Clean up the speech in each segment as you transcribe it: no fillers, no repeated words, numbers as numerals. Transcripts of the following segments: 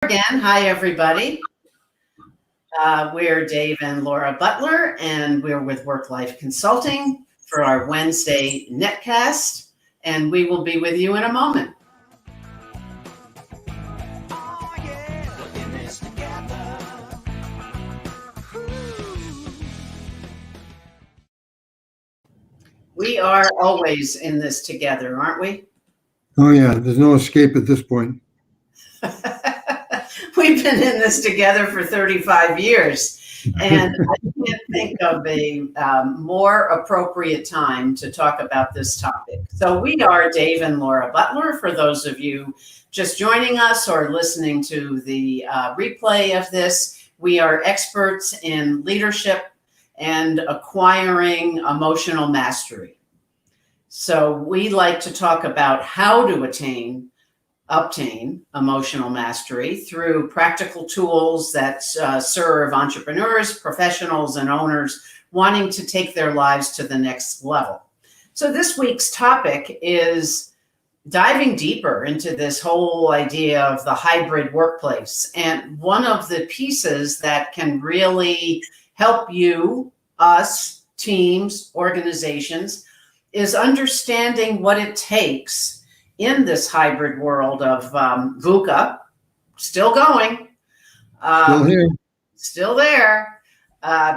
Again. Hi, everybody. We're Dave and Laura Butler, and we're with WorkLife Consulting for our Wednesday netcast, and we will be with you in a moment. We are always in this together, aren't we? Oh, yeah. There's no escape at this point. We've been in this together for 35 years, and I can't think of a more appropriate time to talk about this topic. So we are Dave and Laura Butler, for those of you just joining us or listening to the replay of this. We are experts in leadership and acquiring emotional mastery. So we like to talk about how to obtain emotional mastery through practical tools that serve entrepreneurs, professionals, and owners wanting to take their lives to the next level. So this week's topic is diving deeper into this whole idea of the hybrid workplace. And one of the pieces that can really help you, us, teams, organizations, is understanding what it takes in this hybrid world of VUCA, still going, Still here. still there.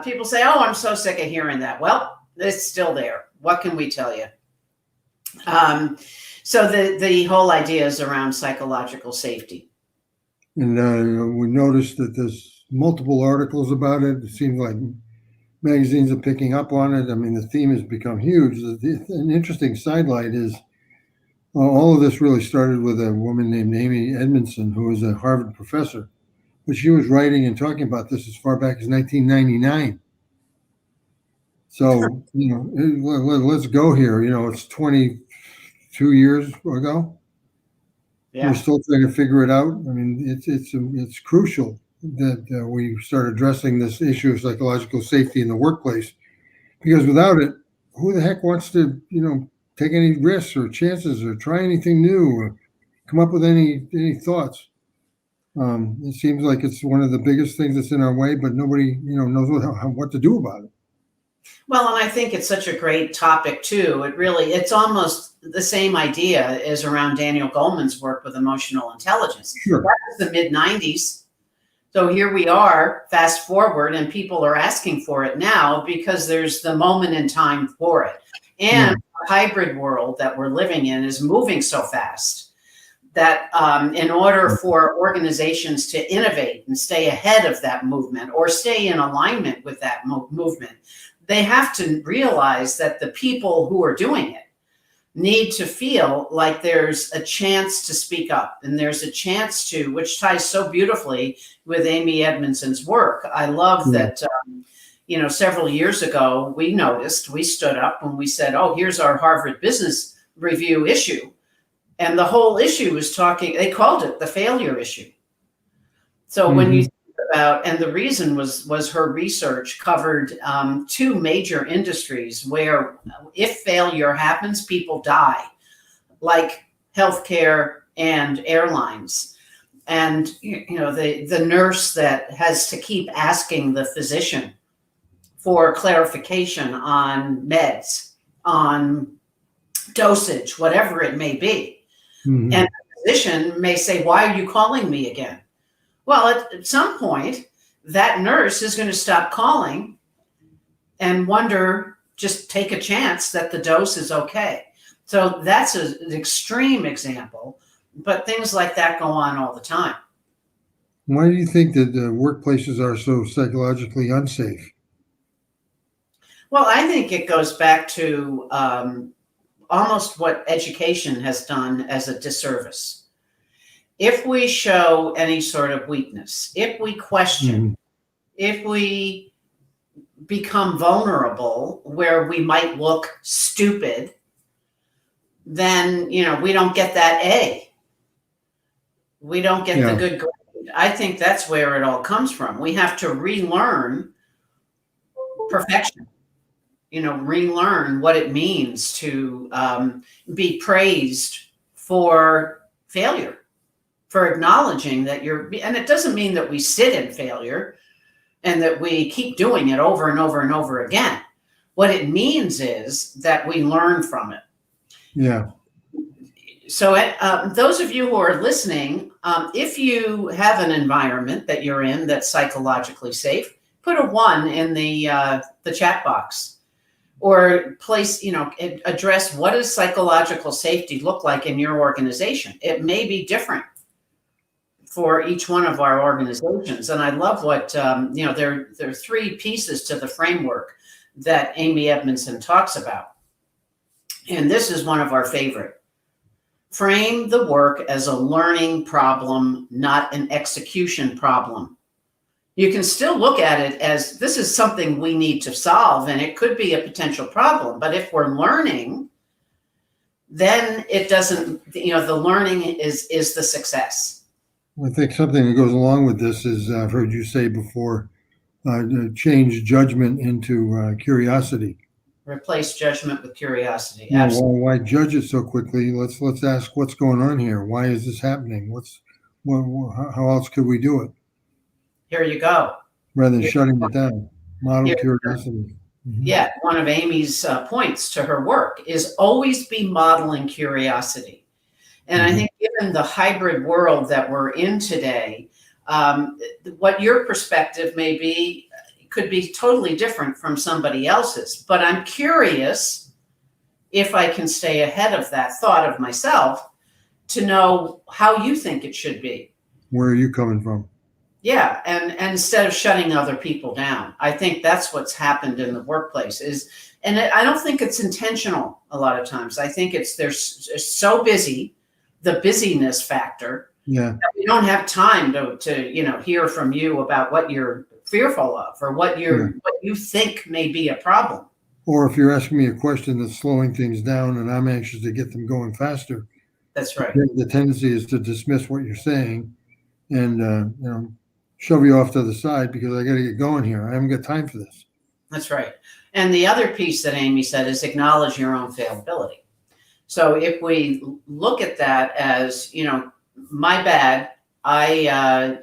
People say, oh, I'm so sick of hearing that. Well, it's still there. What can we tell you? So the whole idea is around psychological safety. And we noticed that there's multiple articles about it. It seems like magazines are picking up on it. I mean, the theme has become huge. An interesting sidelight is all of this really started with a woman named Amy Edmondson, who was a Harvard professor. But she was writing and talking about this as far back as 1999. So, let's go here. It's 22 years ago. Yeah. We're still trying to figure it out. I mean, it's crucial that we start addressing this issue of psychological safety in the workplace, because without it, who the heck wants to, take any risks or chances or try anything new or come up with any thoughts? It seems like it's one of the biggest things that's in our way, but nobody, knows what to do about it. Well, and I think it's such a great topic too. It's almost the same idea as around Daniel Goleman's work with emotional intelligence. Sure. That was the mid-90s. So here we are, fast forward, and people are asking for it now because there's the moment in time for it. And the hybrid world that we're living in is moving so fast that in order for organizations to innovate and stay ahead of that movement or stay in alignment with that movement, they have to realize that the people who are doing it need to feel like there's a chance to speak up and there's a chance to, which ties so beautifully with Amy Edmondson's work. I love that, several years ago, we stood up and we said, oh, here's our Harvard Business Review issue. And the whole issue was they called it the failure issue. So when you think about, and the reason was her research covered two major industries where if failure happens, people die, like healthcare and airlines. And, the nurse that has to keep asking the physician for clarification on meds, on dosage, whatever it may be. And the physician may say, why are you calling me again? Well, at some point, that nurse is going to stop calling and just take a chance that the dose is okay. So that's an extreme example, but things like that go on all the time. Why do you think that the workplaces are so psychologically unsafe? Well, I think it goes back to almost what education has done as a disservice. If we show any sort of weakness, if we question, if we become vulnerable where we might look stupid, then, we don't get that A. We don't get the good grade. I think that's where it all comes from. We have to relearn perfection. Relearn what it means to be praised for failure, for acknowledging that and it doesn't mean that we sit in failure and that we keep doing it over and over and over again. What it means is that we learn from it. Yeah. So those of you who are listening, if you have an environment that you're in that's psychologically safe, put a 1 in the chat box, or address what does psychological safety look like in your organization. It may be different for each one of our organizations. And I love what, there are 3 pieces to the framework that Amy Edmondson talks about. And this is one of our favorite. Frame the work as a learning problem, not an execution problem. You can still look at it as this is something we need to solve, and it could be a potential problem. But if we're learning, then it doesn't, the learning is the success. I think something that goes along with this is, I've heard you say before, change judgment into curiosity. Replace judgment with curiosity. Yeah, Absolutely. why judge it so quickly? Let's ask what's going on here. Why is this happening? How else could we do it? Here you go. Rather than shutting it down. Model curiosity. Mm-hmm. Yeah, one of Amy's points to her work is always be modeling curiosity. And I think given the hybrid world that we're in today, what your perspective may be could be totally different from somebody else's. But I'm curious if I can stay ahead of that thought of myself to know how you think it should be. Where are you coming from? Yeah, and instead of shutting other people down. I think that's what's happened in the workplace and I don't think it's intentional a lot of times. I think they're so busy, the busyness factor. Yeah. That we don't have time to hear from you about what you're fearful of or what you think may be a problem. Or if you're asking me a question that's slowing things down and I'm anxious to get them going faster. That's right. The tendency is to dismiss what you're saying and shove you off to the side because I got to get going here. I haven't got time for this. That's right. And the other piece that Amy said is acknowledge your own fallibility. So if we look at that as, my bad, I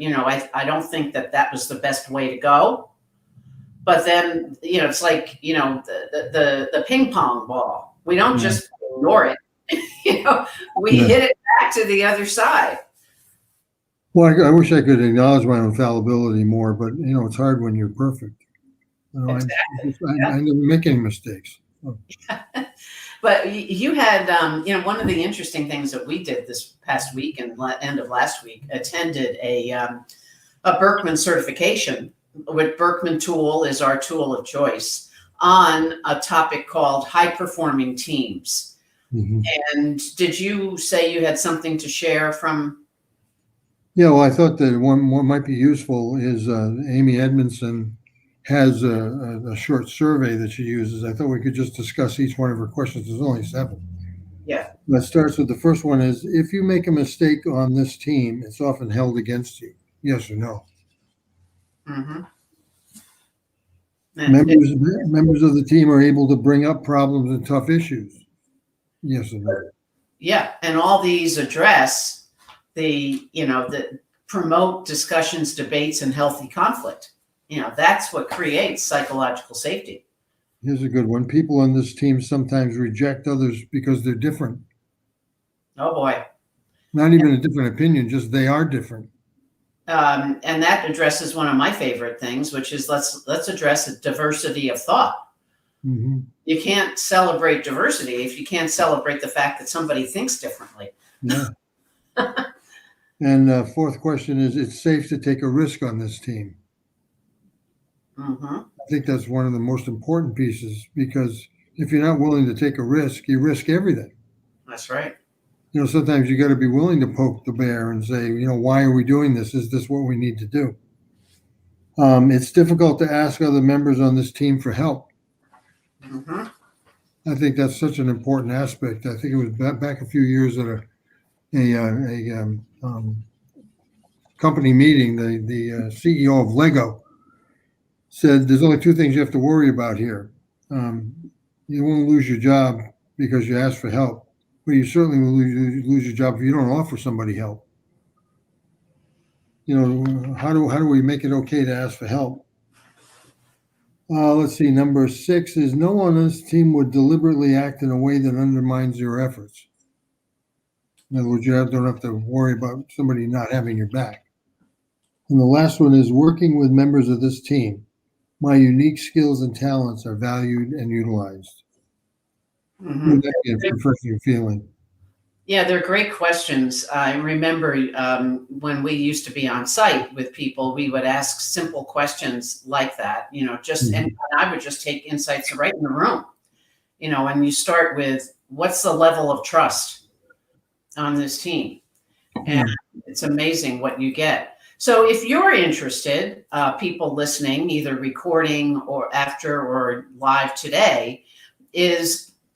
don't think that was the best way to go. But then, it's like, the ping pong ball. We don't just ignore it. We hit it back to the other side. Well, I wish I could acknowledge my own fallibility more, but it's hard when you're perfect. Exactly. I never make any mistakes. But you had, one of the interesting things that we did this past week and end of last week, attended a Berkman certification, which Berkman tool is our tool of choice, on a topic called high performing teams. Mm-hmm. And did you say you had something to share from? Yeah, well, I thought that one might be useful is Amy Edmondson has a short survey that she uses. I thought we could just discuss each one of her questions. There's only 7. Yeah. That starts with the first one is, if you make a mistake on this team, it's often held against you. Yes or no? Mm-hmm. Members of the team are able to bring up problems and tough issues. Yes or no? Yeah, and all these address the promote discussions, debates, and healthy conflict. That's what creates psychological safety. Here's a good one. People on this team sometimes reject others because they're different. Oh boy. Not even a different opinion, just they are different. And that addresses one of my favorite things, which is let's address a diversity of thought. Mm-hmm. You can't celebrate diversity if you can't celebrate the fact that somebody thinks differently. Yeah. And fourth question is, it's safe to take a risk on this team. Mm-hmm. I think that's one of the most important pieces, because if you're not willing to take a risk, you risk everything. That's right. Sometimes you got to be willing to poke the bear and say, why are we doing this? Is this what we need to do? It's difficult to ask other members on this team for help. Mm-hmm. I think that's such an important aspect. I think it was back a few years at a company meeting. The CEO of Lego said, there's only 2 things you have to worry about here. You won't lose your job because you ask for help, but you certainly will lose your job if you don't offer somebody help. how do we make it okay to ask for help? Let's see. Number 6 is no one on this team would deliberately act in a way that undermines your efforts. In other words, don't have to worry about somebody not having your back. And the last one is working with members of this team. My unique skills and talents are valued and utilized. Mhm. That be a refreshing feeling. Yeah, they're great questions. I remember when we used to be on site with people, we would ask simple questions like that, and I would just take insights right in the room, and you start with what's the level of trust on this team? And it's amazing what you get. So if you're interested, people listening, either recording or after or live today,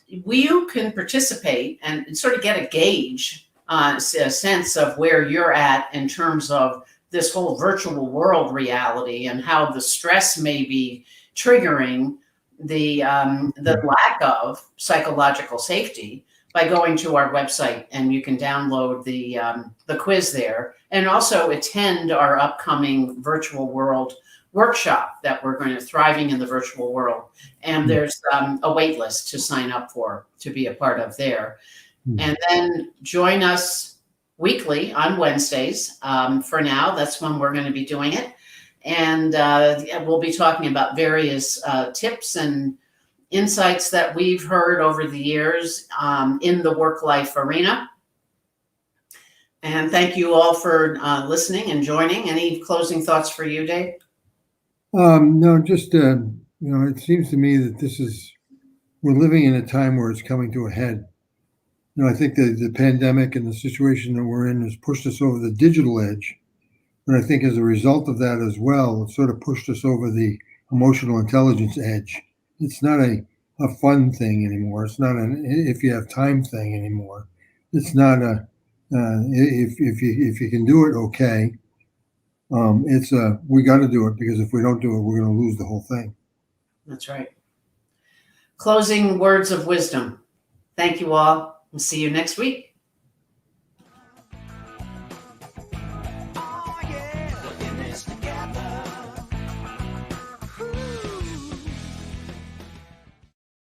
you can participate and sort of get a gauge, a sense of where you're at in terms of this whole virtual world reality and how the stress may be triggering the lack of psychological safety by going to our website, and you can download the quiz there, and also attend our upcoming virtual world workshop that we're going to Thriving in the Virtual World. And there's a wait list to sign up to be a part of there. And then join us weekly on Wednesdays. For now, that's when we're going to be doing it. And we'll be talking about various tips and insights that we've heard over the years in the work-life arena. And thank you all for listening and joining. Any closing thoughts for you, Dave? No, just it seems to me that we're living in a time where it's coming to a head. I think the pandemic and the situation that we're in has pushed us over the digital edge, but I think as a result of that as well, it sort of pushed us over the emotional intelligence edge. It's not a fun thing anymore. It's not an if you have time thing anymore. It's not a if you can do it, okay. It's we got to do it, because if we don't do it, we're going to lose the whole thing. That's right. Closing words of wisdom. Thank you all. We'll see you next week.